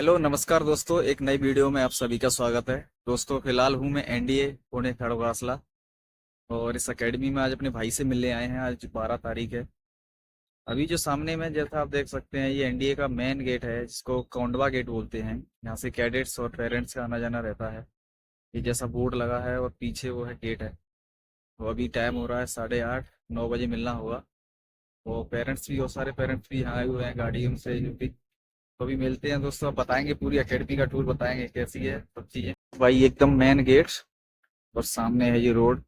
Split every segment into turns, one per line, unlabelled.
Hello नमस्कार दोस्तों, एक नई वीडियो में आप सभी का स्वागत है। दोस्तों फिलहाल हूँ मैं एनडीए पुणे खड़गवासला और इस एकेडमी में आज अपने भाई से मिलने आए हैं। आज 12 तारीख है। अभी जो सामने में जैसा आप देख सकते हैं, ये एनडीए का मेन गेट है जिसको कोंडवा गेट बोलते हैं। यहाँ से कैडेट्स और पेरेंट्स का आना जाना रहता है। ये जैसा बोर्ड लगा है और पीछे वो है गेट है। तो अभी टाइम हो रहा है 8:30, 9 बजे मिलना होगा। वो पेरेंट्स भी, बहुत सारे पेरेंट्स भी यहाँ आए हुए हैं गाड़ियों से भी। तो अभी मिलते हैं दोस्तों, अब बताएंगे पूरी एकेडमी का टूर, बताएंगे कैसी है सब चीजें। भाई एकदम मेन गेट और सामने है ये रोड।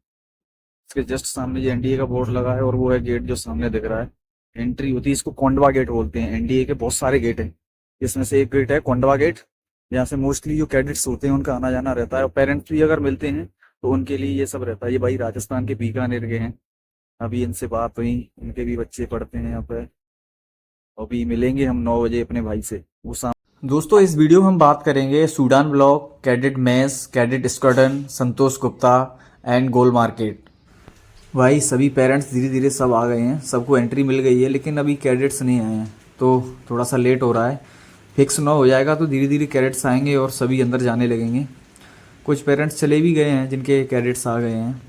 इसके जस्ट सामने ये एनडीए का बोर्ड लगा है और वो है गेट जो सामने दिख रहा है। एंट्री होती है, इसको कोंडवा गेट बोलते हैं। एनडीए के बहुत सारे गेट हैं, इसमें से एक गेट है कोंडवा गेट। यहाँ से मोस्टली जो कैडेट्स होते हैं उनका आना जाना रहता है, और पेरेंट्स भी अगर मिलते हैं तो उनके लिए ये सब रहता है। ये भाई राजस्थान के बीकानेर के हैं। अभी इनसे बात हुई, इनके भी बच्चे पढ़ते हैं यहाँ पे। अभी मिलेंगे हम 9 बजे अपने भाई से। वो दोस्तों इस वीडियो में हम बात करेंगे Sudan block, cadet mess, cadet squadron, Santosh Gupta and goal market. भाई सभी पेरेंट्स धीरे धीरे सब आ गए हैं, सबको एंट्री मिल गई है, लेकिन अभी कैडेट्स नहीं आए हैं तो थोड़ा सा लेट हो रहा है। फिक्स 9 हो जाएगा तो धीरे धीरे कैडेट्स आएंगे और सभी अंदर जाने लगेंगे। कुछ पेरेंट्स चले भी गए हैं जिनके कैडेट्स आ गए हैं।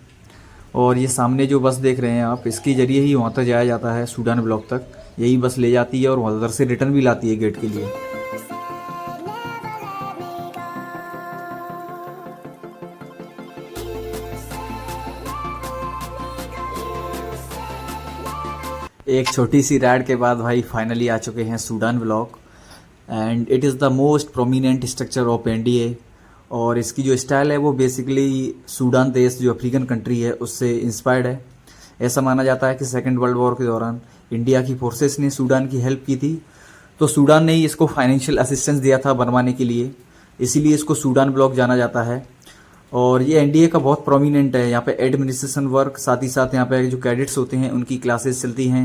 और ये सामने जो बस देख रहे हैं आप, इसके जरिए ही वहाँ तक जाया जाता है सूडान ब्लॉक तक। यही बस ले जाती है और उधर से रिटर्न भी लाती है गेट के लिए। एक छोटी सी राइड के बाद भाई फाइनली आ चुके हैं Sudan block. And it is the most prominent structure of NDA. और इसकी जो स्टाइल है वो बेसिकली सूडान देश जो अफ्रीकन कंट्री है उससे इंस्पायर्ड है। ऐसा माना जाता है कि सेकेंड वर्ल्ड वॉर के दौरान इंडिया की फोर्सेस ने सूडान की हेल्प की थी, तो सूडान ने ही इसको फाइनेंशियल असिस्टेंस दिया था बनवाने के लिए, इसीलिए इसको सूडान ब्लॉक जाना जाता है। और ये एनडीए का बहुत प्रोमिनेंट है। यहाँ पे एडमिनिस्ट्रेशन वर्क, साथ ही साथ यहाँ पे जो कैडेट्स होते हैं उनकी क्लासेस चलती हैं।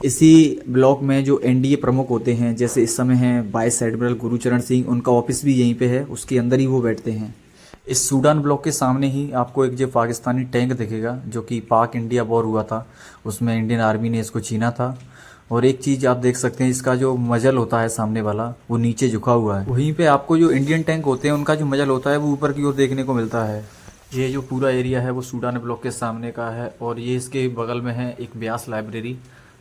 इसी ब्लॉक में जो एनडीए प्रमुख होते हैं, जैसे इस समय हैं वाइस एडमिरल गुरुचरण सिंह, उनका ऑफिस भी यहीं पे है, उसके अंदर ही वो बैठते हैं। इस सूडान ब्लॉक के सामने ही आपको एक जो पाकिस्तानी टैंक दिखेगा, जो कि पाक इंडिया वॉर हुआ था, उसमें इंडियन आर्मी ने इसको छीना था। और एक चीज़ आप देख सकते हैं, इसका जो मजल होता है सामने वाला वो नीचे झुका हुआ है। वहीं पे आपको जो इंडियन टैंक होते हैं उनका जो मजल होता है वो ऊपर की ओर देखने को मिलता है। ये जो पूरा एरिया है वो सूडान ब्लॉक के सामने का है। और ये इसके बगल में है एक ब्यास लाइब्रेरी,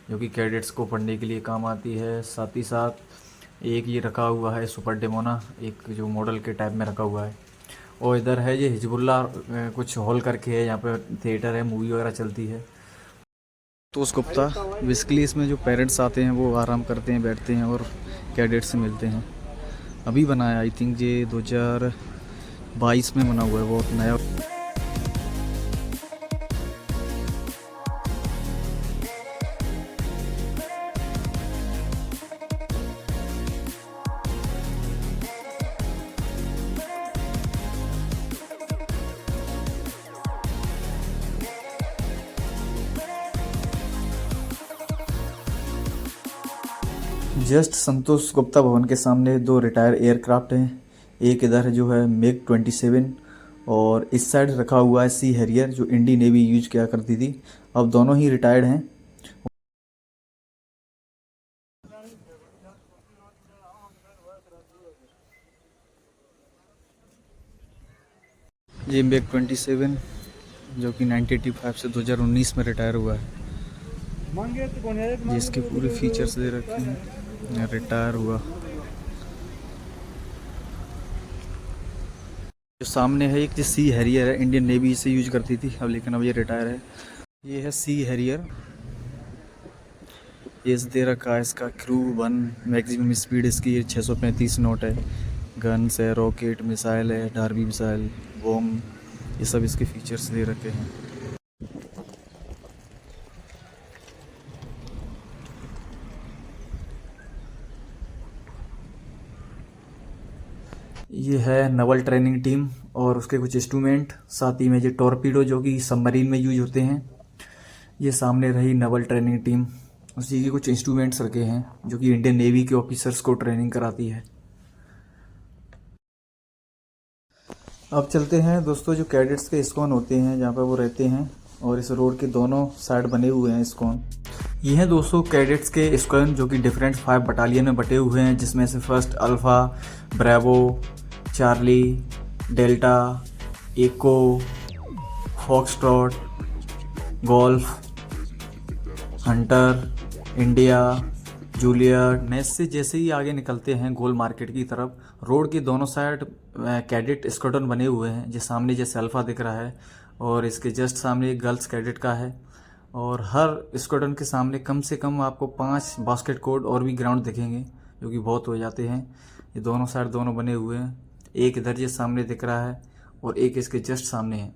जो कि कैडेट्स को पढ़ने के लिए काम आती है। साथ ही साथ एक ये रखा हुआ है सुपर डेमोना, एक जो मॉडल के टाइप में रखा हुआ है। और इधर है ये हिजबुल्ला कुछ हॉल करके है, यहाँ पे थिएटर है, मूवी वगैरह चलती है। संतोष गुप्ता, बेसिकली इसमें जो पेरेंट्स आते हैं वो आराम करते हैं, बैठते हैं और कैडेट से मिलते हैं। अभी बना है, आई थिंक ये 2022 में बना हुआ है, बहुत नया। जस्ट संतोष गुप्ता भवन के सामने दो रिटायर एयरक्राफ्ट हैं। एक इधर जो है मिग 27 और इस साइड रखा हुआ है सी हैरियर, जो इंडियन नेवी यूज किया करती थी। अब दोनों ही रिटायर्ड हैं। ये मिग 27 जो कि 1985 से 2019 में रिटायर हुआ है। जिसके पूरे फीचर्स दे रखे हैं, रिटायर हुआ। जो सामने है एक सी हैरियर है, इंडियन नेवी से यूज करती थी अब, लेकिन अब ये रिटायर है। ये है सी हैरियर। ये दे रखा है इसका क्रू 1, मैक्सिमम स्पीड इसकी 635 नॉट है। गन्स है, रॉकेट मिसाइल है, डार्बी मिसाइल, बॉम्ब, ये सब इसके फीचर्स दे रखे हैं। ये है नवल ट्रेनिंग टीम और उसके कुछ इंस्ट्रूमेंट, साथ ही में ये टॉर्पीडो जो कि सबमरीन में यूज होते हैं। ये सामने रही नवल ट्रेनिंग टीम, उसी के कुछ इंस्ट्रूमेंट्स रखे हैं जो कि इंडियन नेवी के ऑफिसर्स को ट्रेनिंग कराती है। अब चलते हैं दोस्तों जो कैडेट्स के इस्कॉन होते हैं जहाँ पर वो रहते हैं, और इस रोड के दोनों साइड बने हुए हैं स्कॉन। ये हैं दोस्तों कैडेट्स के स्क्वाड जो कि डिफरेंट 5 बटालियन में बटे हुए हैं, जिसमें से first alpha, bravo, Charlie, delta, echo, foxtrot, golf, hunter, India, Juliet. Match से जैसे ही आगे निकलते हैं गोल मार्केट की तरफ, रोड के दोनों साइड कैडेट स्क्वाड्रन बने हुए हैं। जो सामने जैसे अल्फ़ा दिख रहा है और इसके जस्ट सामने एक गर्ल्स कैडेट का है। और हर स्क्वाड्रन के सामने कम से कम आपको 5 बास्केट कोर्ट और भी ग्राउंड दिखेंगे, जो कि बहुत हो जाते हैं। ये दोनों साइड दोनों बने हुए हैं। एक इधर ये सामने दिख रहा है और एक इसके जस्ट सामने है।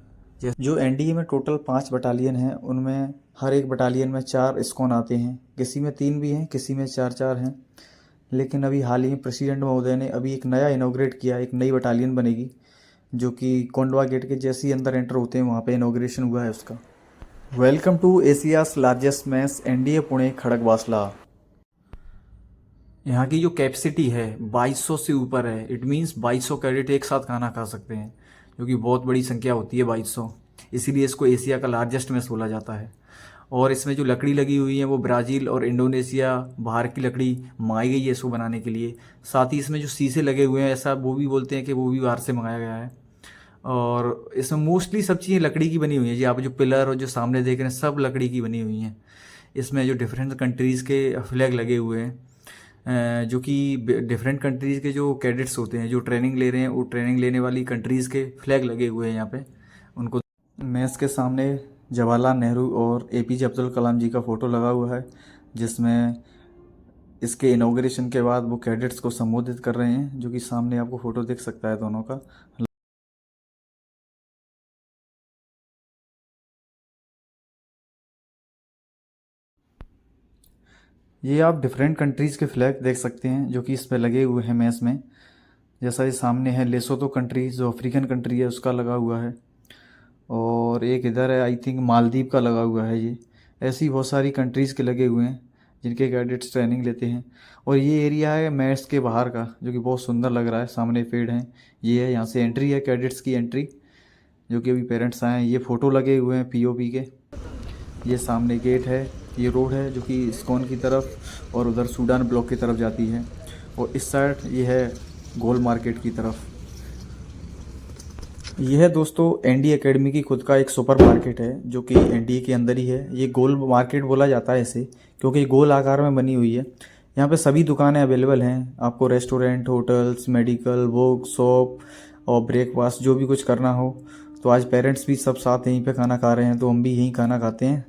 जो एनडीए में टोटल 5 बटालियन हैं, उनमें हर एक बटालियन में 4 स्कॉन आते हैं। किसी में 3 भी हैं, किसी में 4-4 हैं। लेकिन अभी हाल ही में प्रेसिडेंट महोदय ने अभी एक नया इनॉग्रेट किया, एक नई बटालियन बनेगी, जो कि कोंडवा गेट के जैसे ही अंदर एंटर होते हैं वहाँ पे इनॉग्रेशन हुआ है उसका। Welcome to Asia's largest mess NDA Pune Khadakwasla. यहाँ की जो कैपेसिटी है 2200 से ऊपर है। इट मीन्स 2200 कैडेट एक साथ खाना खा सकते हैं, जो कि बहुत बड़ी संख्या होती है 2200। इसीलिए इसको एशिया का लार्जेस्ट मेस बोला जाता है। और इसमें जो लकड़ी लगी हुई है वो ब्राज़ील और इंडोनेशिया बाहर की लकड़ी मंगाई गई है इसको बनाने के लिए। साथ ही इसमें जो शीशे लगे हुए हैं, ऐसा वो भी बोलते हैं कि वो भी बाहर से मंगाया गया है। और इसमें मोस्टली सब चीज़ें लकड़ी की बनी हुई हैं। जी आप जो पिलर और जो सामने देख रहे हैं सब लकड़ी की बनी हुई हैं। इसमें जो डिफरेंट कंट्रीज़ के फ्लैग लगे हुए हैं, जो कि डिफरेंट कंट्रीज़ के जो कैडेट्स होते हैं जो ट्रेनिंग ले रहे हैं, वो ट्रेनिंग लेने वाली कंट्रीज़ के फ्लैग लगे हुए हैं यहाँ पे उनको। मेस के सामने जवाहरलाल नेहरू और एपीजे अब्दुल कलाम जी का फ़ोटो लगा हुआ है, जिसमें इसके इनॉग्रेशन के बाद वो कैडेट्स को संबोधित कर रहे हैं, जो कि सामने आपको फ़ोटो दिख सकता है दोनों का। ये आप डिफरेंट कंट्रीज़ के फ्लैग देख सकते हैं जो कि इस पे लगे हुए हैं मेस में। जैसा ये सामने है लेसोतो कंट्री, जो अफ्रीकन कंट्री है, उसका लगा हुआ है। और एक इधर है आई थिंक मालदीव का लगा हुआ है। ये ऐसी बहुत सारी कंट्रीज़ के लगे हुए हैं जिनके कैडेट्स ट्रेनिंग लेते हैं। और ये एरिया है मेस के बाहर का, जो कि बहुत सुंदर लग रहा है। सामने पेड़ हैं, ये है यहाँ से एंट्री है, कैडेट्स की एंट्री, जो कि अभी पेरेंट्स आए हैं। ये फ़ोटो लगे हुए हैं पीओपी के। ये सामने गेट है, ये रोड है जो कि इस्कॉन की तरफ और उधर सूडान ब्लॉक की तरफ जाती है। और इस साइड ये है गोल मार्केट की तरफ। यह है दोस्तों एनडी एकेडमी की खुद का एक सुपर मार्केट है, जो कि एनडीए के अंदर ही है। ये गोल मार्केट बोला जाता है इसे, क्योंकि ये गोल आकार में बनी हुई है। यहाँ पे सभी दुकानें अवेलेबल हैं आपको। Restaurant, hotels, medical, book shop और ब्रेकफास्ट, जो भी कुछ करना हो। तो आज पेरेंट्स भी सब साथ यहीं पे खाना खा रहे हैं, तो हम भी यहीं खाना खाते हैं।